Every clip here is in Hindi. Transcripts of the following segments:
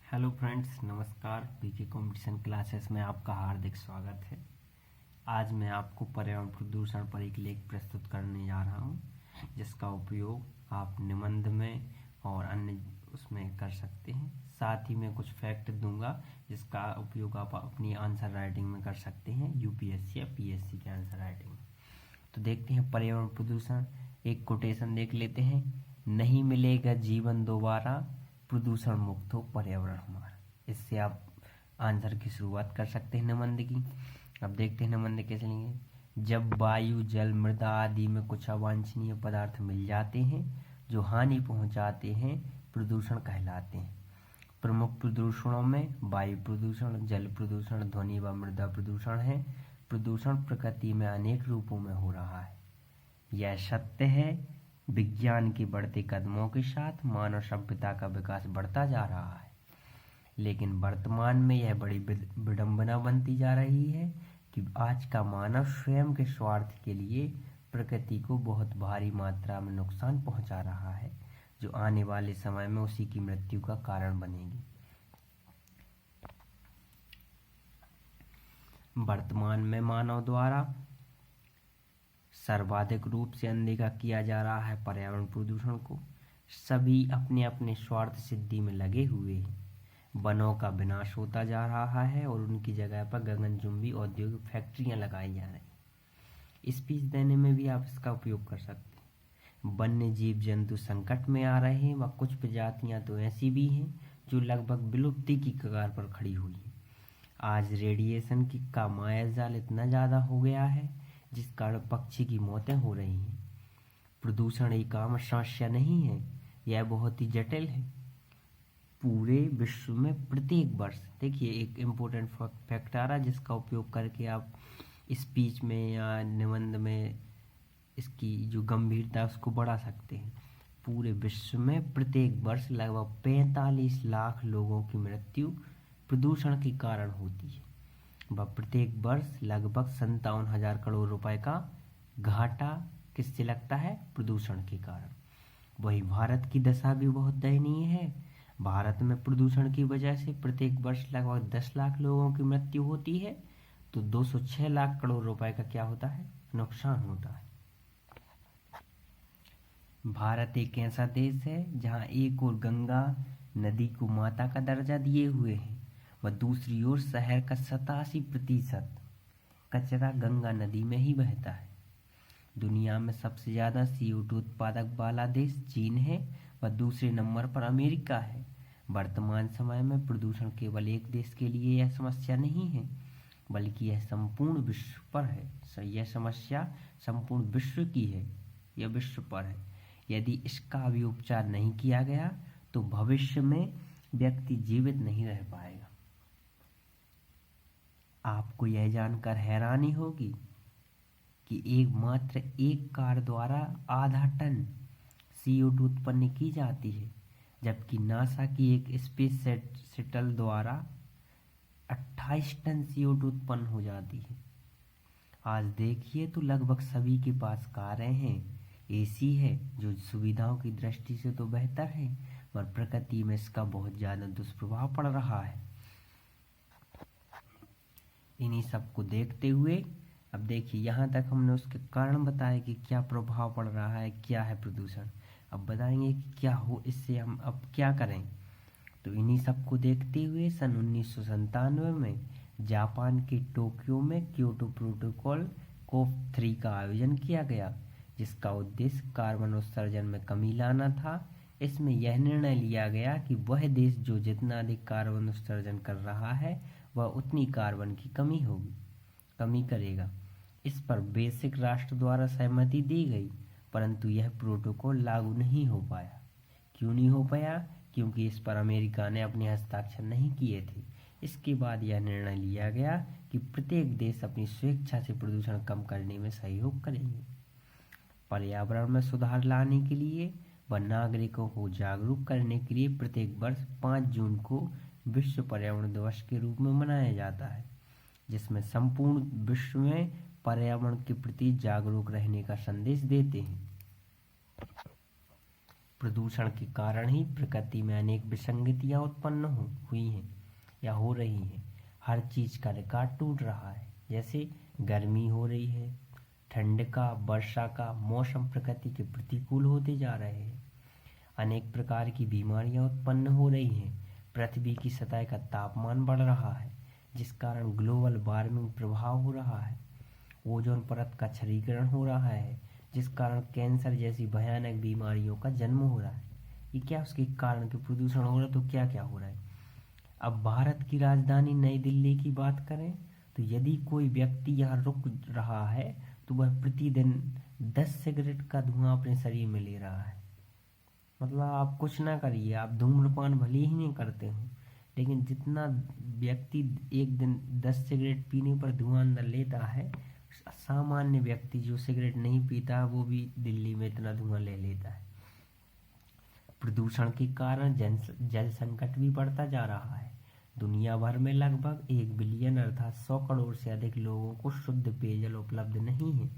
हेलो फ्रेंड्स, नमस्कार। पीके कंपटीशन क्लासेस में आपका हार्दिक स्वागत है। आज मैं आपको पर्यावरण प्रदूषण पर एक लेख प्रस्तुत करने जा रहा हूँ, जिसका उपयोग आप निबंध में और अन्य उसमें कर सकते हैं। साथ ही मैं कुछ फैक्ट दूंगा जिसका उपयोग आप अपनी आंसर राइटिंग में कर सकते हैं, यूपीएससी या पीएससी के आंसर राइटिंग में। तो देखते हैं पर्यावरण प्रदूषण। एक कोटेशन देख लेते हैं। नहीं मिलेगा जीवन दोबारा, प्रदूषण मुक्त हो पर्यावरण हमारा। इससे आप आंसर की शुरुआत कर सकते हैं निबंध की। अब देखते हैं निबंध कैसे लेंगे। जब वायु, जल, मृदा आदि में कुछ अवांछनीय पदार्थ मिल जाते हैं जो हानि पहुंचाते हैं, प्रदूषण कहलाते हैं। प्रमुख प्रदूषणों में वायु प्रदूषण, जल प्रदूषण, ध्वनि व मृदा प्रदूषण है। प्रदूषण प्रकृति में अनेक रूपों में हो रहा है, यह सत्य है। विज्ञान के बढ़ते कदमों के साथ मानव सभ्यता का विकास बढ़ता जा रहा है, लेकिन वर्तमान में यह बड़ी विडंबना बनती जा रही है कि आज का मानव स्वयं के स्वार्थ के लिए प्रकृति को बहुत भारी मात्रा में नुकसान पहुंचा रहा है, जो आने वाले समय में उसी की मृत्यु का कारण बनेगी। वर्तमान में मानव द्वारा सर्वाधिक रूप से अनदेखा किया जा रहा है पर्यावरण प्रदूषण को। सभी अपने अपने स्वार्थ सिद्धि में लगे हुए हैं। वनों का विनाश होता जा रहा है और उनकी जगह पर गगनचुंबी औद्योगिक फैक्ट्रियां लगाई जा रही। स्पीच देने में भी आप इसका उपयोग कर सकते हैं। वन्य जीव जंतु संकट में आ रहे हैं व कुछ प्रजातियां तो ऐसी भी हैं जो लगभग विलुप्ति की कगार पर खड़ी हुई हैं। आज रेडिएशन का माया जाल इतना ज़्यादा हो गया है जिस कारण पक्षी की मौतें हो रही हैं। प्रदूषण एक आम समस्या नहीं है, यह बहुत ही जटिल है। पूरे विश्व में प्रत्येक वर्ष, देखिए एक इम्पोर्टेंट फैक्ट आ रहा है जिसका उपयोग करके आप स्पीच में या निबंध में इसकी जो गंभीरता है उसको बढ़ा सकते हैं। पूरे विश्व में प्रत्येक वर्ष लगभग 45 लाख लोगों की मृत्यु प्रदूषण के कारण होती है। वह प्रत्येक वर्ष लगभग 57,000 करोड़ रुपए का घाटा किससे लगता है? प्रदूषण के कारण। वही भारत की दशा भी बहुत दयनीय है। भारत में प्रदूषण की वजह से प्रत्येक वर्ष लगभग 10 लाख लोगों की मृत्यु होती है, तो 206 लाख करोड़ रुपए का क्या होता है? नुकसान होता है। भारत एक ऐसा देश है जहां एक ओर गंगा नदी को माता का दर्जा दिए हुए है व दूसरी ओर शहर का 87% कचरा गंगा नदी में ही बहता है। दुनिया में सबसे ज़्यादा CO2 उत्पादक वाला देश चीन है व दूसरे नंबर पर अमेरिका है। वर्तमान समय में प्रदूषण केवल एक देश के लिए यह समस्या नहीं है, बल्कि यह संपूर्ण विश्व पर है। यह समस्या संपूर्ण विश्व की है, यह विश्व पर है। यदि इसका भी उपचार नहीं किया गया तो भविष्य में व्यक्ति जीवित नहीं रह पाएगा। आपको यह जानकर हैरानी होगी कि मात्र एक कार द्वारा आधा टन CO2 उत्पन्न की जाती है, जबकि नासा की एक स्पेस शटल द्वारा 28 टन CO2 उत्पन्न हो जाती है। आज देखिए तो लगभग सभी के पास कारें हैं, AC है, जो सुविधाओं की दृष्टि से तो बेहतर है, पर प्रकृति में इसका बहुत ज़्यादा दुष्प्रभाव पड़ रहा है। इन्हीं सब को देखते हुए अब देखिए, यहाँ तक हमने उसके कारण बताए कि क्या प्रभाव पड़ रहा है, क्या है प्रदूषण। अब बताएंगे कि क्या हो, इससे हम अब क्या करें। तो इन्हीं सब को देखते हुए सन 1997 में जापान के टोक्यो में क्योटो प्रोटोकॉल COP3 का आयोजन किया गया, जिसका उद्देश्य कार्बन उत्सर्जन में कमी लाना था। इसमें यह निर्णय लिया गया कि वह देश जो जितना अधिक कार्बन उत्सर्जन कर रहा है वह उतनी कार्बन की कमी करेगा। इस पर बेसिक राष्ट्र द्वारा सहमति दी गई, परंतु यह प्रोटोकॉल लागू नहीं हो पाया। क्यों नहीं हो पाया? क्योंकि इस पर अमेरिका ने अपने हस्ताक्षर नहीं किए थे। इसके बाद यह निर्णय लिया गया कि प्रत्येक देश अपनी स्वेच्छा से प्रदूषण कम करने में सहयोग करेंगे। पर्यावरण में सुधार लाने के लिए व नागरिकों को जागरूक करने के लिए प्रत्येक वर्ष 5 जून को विश्व पर्यावरण दिवस के रूप में मनाया जाता है, जिसमें संपूर्ण विश्व में पर्यावरण के प्रति जागरूक रहने का संदेश देते हैं। प्रदूषण के कारण ही प्रकृति में अनेक विसंगतियां उत्पन्न हुई हैं या हो रही हैं। हर चीज़ का रिकॉर्ड टूट रहा है। जैसे गर्मी हो रही है, ठंड का, वर्षा का, मौसम प्रकृति के प्रतिकूल होते जा रहे हैं। अनेक प्रकार की बीमारियां उत्पन्न हो रही हैं। पृथ्वी की सतह का तापमान बढ़ रहा है, जिस कारण ग्लोबल वार्मिंग प्रभाव हो रहा है। ओजोन परत का क्षरीकरण हो रहा है, जिस कारण कैंसर जैसी भयानक बीमारियों का जन्म हो रहा है। ये क्या उसके कारण के प्रदूषण हो रहा है, तो क्या क्या हो रहा है। अब भारत की राजधानी नई दिल्ली की बात करें तो यदि कोई व्यक्ति यहाँ रुक रहा है तो वह प्रतिदिन 10 सिगरेट का धुआं अपने शरीर में ले रहा है। मतलब आप कुछ ना करिए, आप धूम्रपान भले ही नहीं करते हो, लेकिन जितना व्यक्ति एक दिन 10 सिगरेट पीने पर धुआं अंदर लेता है, सामान्य व्यक्ति जो सिगरेट नहीं पीता वो भी दिल्ली में इतना धुआं ले लेता है। प्रदूषण के कारण जल संकट भी बढ़ता जा रहा है। दुनिया भर में लगभग 1 बिलियन अर्थात 100 करोड़ से अधिक लोगों को शुद्ध पेयजल उपलब्ध नहीं है।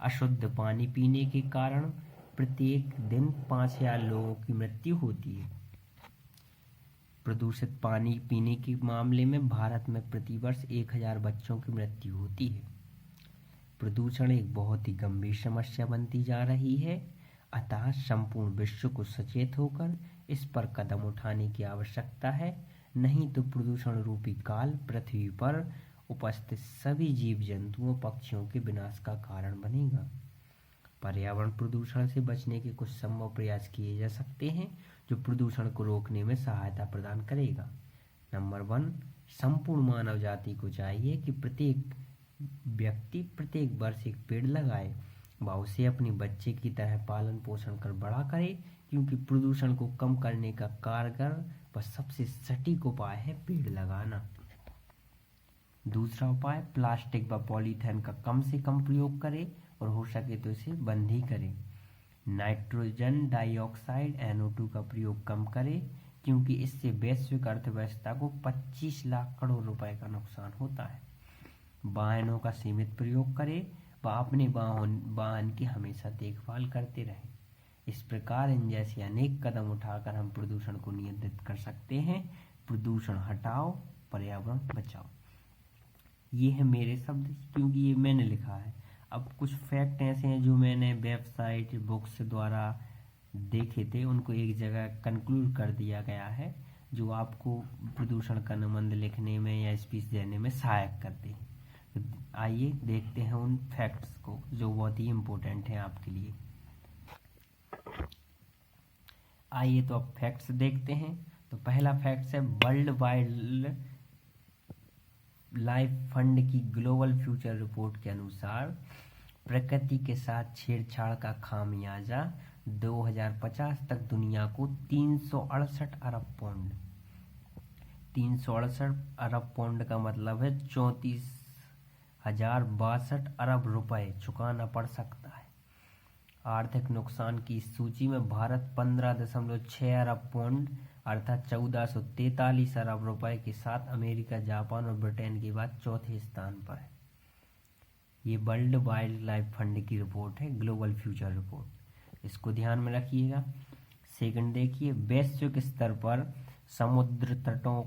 अशुद्ध पानी पीने के कारण प्रत्येक दिन 5,000 लोगों की मृत्यु होती है। प्रदूषित पानी पीने के मामले में भारत में प्रतिवर्ष 1,000 बच्चों की मृत्यु होती है। प्रदूषण एक बहुत ही गंभीर समस्या बनती जा रही है, अतः संपूर्ण विश्व को सचेत होकर इस पर कदम उठाने की आवश्यकता है। नहीं तो प्रदूषण रूपी काल पृथ्वी पर उपस्थित सभी जीव जंतुओं पक्षियों के विनाश का कारण बनेगा। पर्यावरण प्रदूषण से बचने के कुछ संभव प्रयास किए जा सकते हैं जो प्रदूषण को रोकने में सहायता प्रदान करेगा। नंबर 1, संपूर्ण मानव जाति को चाहिए कि प्रत्येक व्यक्ति प्रत्येक वर्ष एक पेड़ लगाए व उसे अपने बच्चे की तरह पालन पोषण कर बड़ा करे, क्योंकि प्रदूषण को कम करने का कारगर व सबसे सटीक उपाय है पेड़ लगाना। दूसरा उपाय, प्लास्टिक व पॉलीथीन का कम से कम प्रयोग करें और हो सके तो इसे बंद ही करें। नाइट्रोजन डाइऑक्साइड NO2 का प्रयोग कम करें, क्योंकि इससे वैश्विक अर्थव्यवस्था को 25 लाख करोड़ रुपए का नुकसान होता है। वाहनों का सीमित प्रयोग करें व अपने वाहन की हमेशा देखभाल करते रहें। इस प्रकार इन जैसे अनेक कदम उठाकर हम प्रदूषण को नियंत्रित कर सकते हैं। प्रदूषण हटाओ, पर्यावरण बचाओ। ये है मेरे शब्द, क्योंकि ये मैंने लिखा है। अब कुछ फैक्ट ऐसे हैं जो मैंने वेबसाइट बुक्स द्वारा देखे थे, उनको एक जगह कंक्लूड कर दिया गया है, जो आपको प्रदूषण का निबंध लिखने में या स्पीच देने में सहायक करते हैं। तो आइए देखते हैं उन फैक्ट्स को जो बहुत ही इम्पोर्टेंट हैं आपके लिए। आइए तो अब फैक्ट्स देखते हैं। तो पहला फैक्ट्स है, वर्ल्ड वाइल्ड लाइफ फंड की ग्लोबल फ्यूचर रिपोर्ट के अनुसार प्रकृति के साथ छेड़छाड़ का खामियाजा 2050 तक दुनिया को 368 अरब पौंड 368 अरब पौंड का मतलब है 34,062 अरब रुपए चुकाना पड़ सकता है। आर्थिक नुकसान की इस सूची में भारत 15.6 अरब पौंड अर्थात 1443 अरब रुपए के साथ अमेरिका, जापान और ब्रिटेन के बाद चौथे स्थान पर है। ये वर्ल्ड वाइल्ड लाइफ फंड की रिपोर्ट है, ग्लोबल फ्यूचर रिपोर्ट, इसको ध्यान में रखिएगा। सेकंड देखिए, वैश्विक स्तर पर समुद्र तटों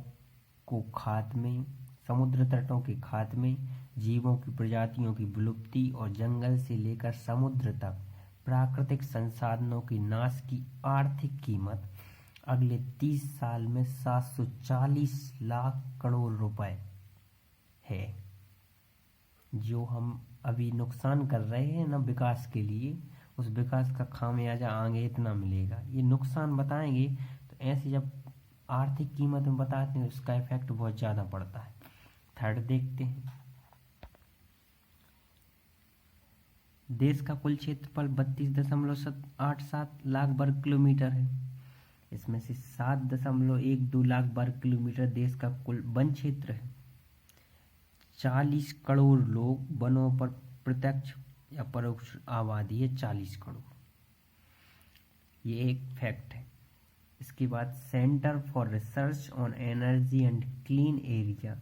के खात्मे, जीवों की प्रजातियों की विलुप्ति और जंगल से लेकर समुद्र तक प्राकृतिक संसाधनों की नाश की आर्थिक कीमत अगले 30 साल में 740 लाख करोड़ रुपए है। जो हम अभी नुकसान कर रहे हैं ना विकास के लिए, उस विकास का खामियाजा आगे इतना मिलेगा। ये नुकसान बताएंगे तो ऐसे जब आर्थिक कीमत में बताते हैं उसका इफेक्ट बहुत ज़्यादा पड़ता है। थर्ड देखते हैं, देश का कुल क्षेत्रफल 32.87 लाख वर्ग किलोमीटर है। इसमें से 7.12 लाख वर्ग किलोमीटर देश का कुल वन क्षेत्र है। 40 करोड़ लोग वनों पर प्रत्यक्ष या परोक्ष आबादी है, 40 करोड़। ये एक फैक्ट है। इसके बाद centre for research on energy and clean area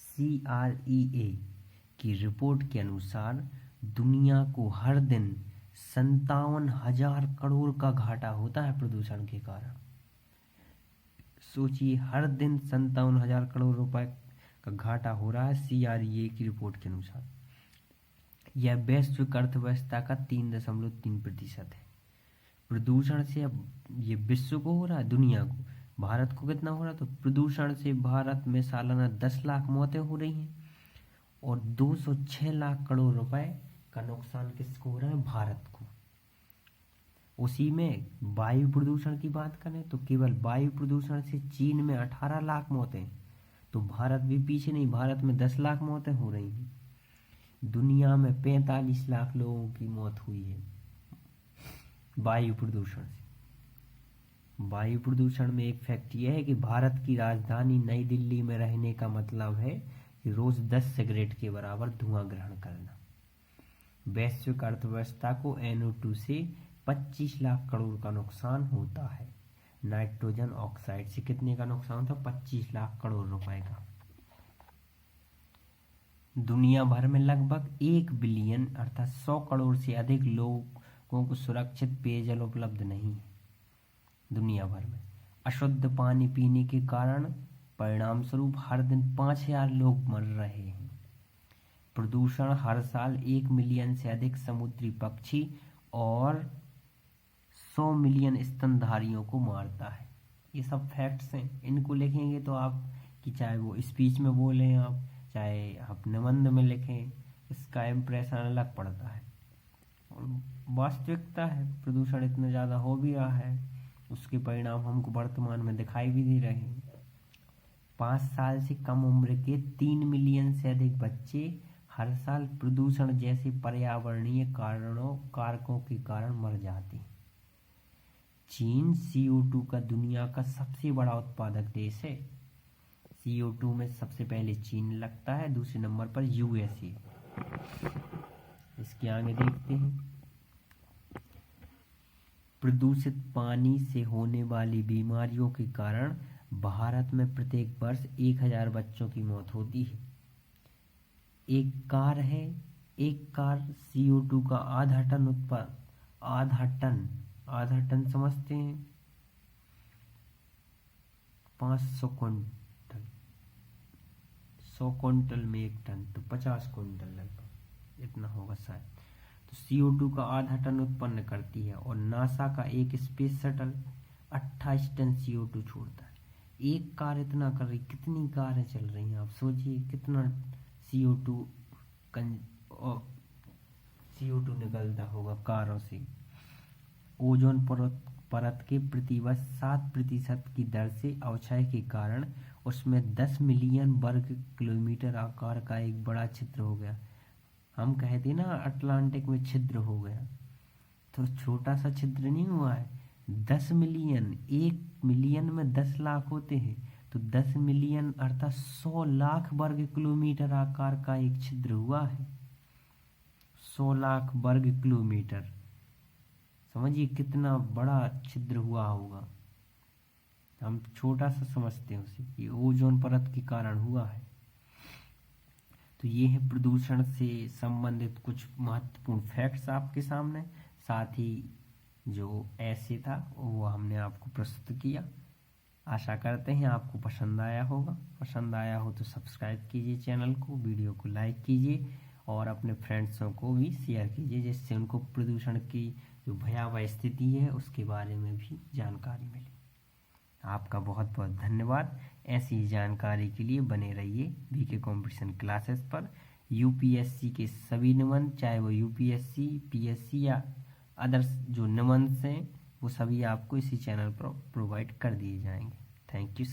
CREA की रिपोर्ट के अनुसार दुनिया को हर दिन 57,000 करोड़ का घाटा होता है प्रदूषण के कारण। सोचिए, हर दिन 57,000 करोड़ रुपए का घाटा हो रहा है CREA की रिपोर्ट के अनुसार। यह वैश्विक अर्थव्यवस्था का 3.3% है। प्रदूषण से अब ये विश्व को हो रहा है, दुनिया को, भारत को कितना हो रहा है? तो प्रदूषण से भारत में सालाना 10 लाख मौतें हो रही हैं और 206 लाख करोड़ रुपए का नुकसान किसको हो रहा है? भारत को। उसी में वायु प्रदूषण की बात करें तो केवल वायु प्रदूषण से चीन में 18 लाख मौतें, तो भारत भी पीछे नहीं, भारत में 10 लाख मौतें हो रही हैं। दुनिया में 45 लाख लोगों की मौत हुई है वायु प्रदूषण से। वायु प्रदूषण में एक फैक्ट यह है कि भारत की राजधानी नई दिल्ली में रहने का मतलब है कि रोज 10 सिगरेट के बराबर धुआं ग्रहण करना। वैश्विक अर्थव्यवस्था को NO2 से 25 लाख करोड़ का नुकसान होता है। नाइट्रोजन ऑक्साइड से कितने का नुकसान होता है? 25 लाख करोड़ रुपए का। दुनिया भर में लगभग 1 बिलियन अर्थात 100 करोड़ से अधिक लोगों को सुरक्षित पेयजल उपलब्ध नहीं है। दुनिया भर में अशुद्ध पानी पीने के कारण परिणाम स्वरूप हर दिन 5,000 लोग मर रहे हैं। प्रदूषण हर साल 1 मिलियन से अधिक समुद्री पक्षी और 100 मिलियन स्तनधारियों को मारता है। ये सब फैक्ट्स हैं, इनको लिखेंगे तो आप कि चाहे वो स्पीच में बोलें आप, चाहे आप निबंध में लिखें, इसका इम्प्रेशन अलग पड़ता है। और वास्तविकता है, प्रदूषण इतना ज़्यादा हो भी रहा है, उसके परिणाम हमको वर्तमान में दिखाई भी दे रहे हैं। 5 साल से कम उम्र के 3 मिलियन से अधिक बच्चे हर साल प्रदूषण जैसे पर्यावरणीय कारकों के कारण मर जाते हैं। चीन CO2 का दुनिया का सबसे बड़ा उत्पादक देश है। CO2 में सबसे पहले चीन लगता है, दूसरे नंबर पर USA। इसके आगे देखते हैं। प्रदूषित पानी से होने वाली बीमारियों के कारण भारत में प्रत्येक वर्ष 1,000 बच्चों की मौत होती है। एक कार CO2 का आधा टन समझते हैं, 500 क्विंटल, 100 क्विंटल में 1 टन, तो 50 क्विंटल लगभग इतना होगा शायद। तो CO2 का आधा टन उत्पन्न करती है और नासा का एक स्पेस शटल 28 टन CO2 छोड़ता है। एक कार इतना कर रही, कितनी कारें चल रही हैं? आप सोचिए कितना CO2 निकलता होगा कारों से। ओजोन परत के प्रतिवर्ष 7% की दर से अवक्षय के कारण उसमें 10 मिलियन वर्ग किलोमीटर आकार का एक बड़ा छिद्र हो गया। हम कहते ना अटलांटिक में छिद्र हो गया, तो छोटा सा छिद्र नहीं हुआ है, 10 मिलियन। 1 मिलियन में 10 लाख होते हैं, तो 10 मिलियन अर्थात 100 लाख वर्ग किलोमीटर आकार का एक छिद्र हुआ है। 100 लाख वर्ग किलोमीटर, समझिए कितना बड़ा छिद्र हुआ होगा। हम छोटा सा समझते हैं उसे, ये ओजोन परत के कारण हुआ है। तो ये है प्रदूषण से संबंधित कुछ महत्वपूर्ण फैक्ट्स आपके सामने, साथ ही जो ऐसे था वो हमने आपको प्रस्तुत किया। आशा करते हैं आपको पसंद आया होगा। पसंद आया हो तो सब्सक्राइब कीजिए चैनल को, वीडियो को लाइक कीजिए और अपने फ्रेंड्सों को भी शेयर कीजिए, जिससे उनको प्रदूषण की जो भयावह स्थिति है उसके बारे में भी जानकारी मिले। आपका बहुत बहुत धन्यवाद। ऐसी जानकारी के लिए बने रहिए BK कंपटीशन क्लासेस पर। UPSC के सभी निबंध, चाहे वो UPSC, PSC या अदर्स जो निबंध हैं, वो सभी आपको इसी चैनल पर प्रोवाइड कर दिए जाएंगे। Thank you.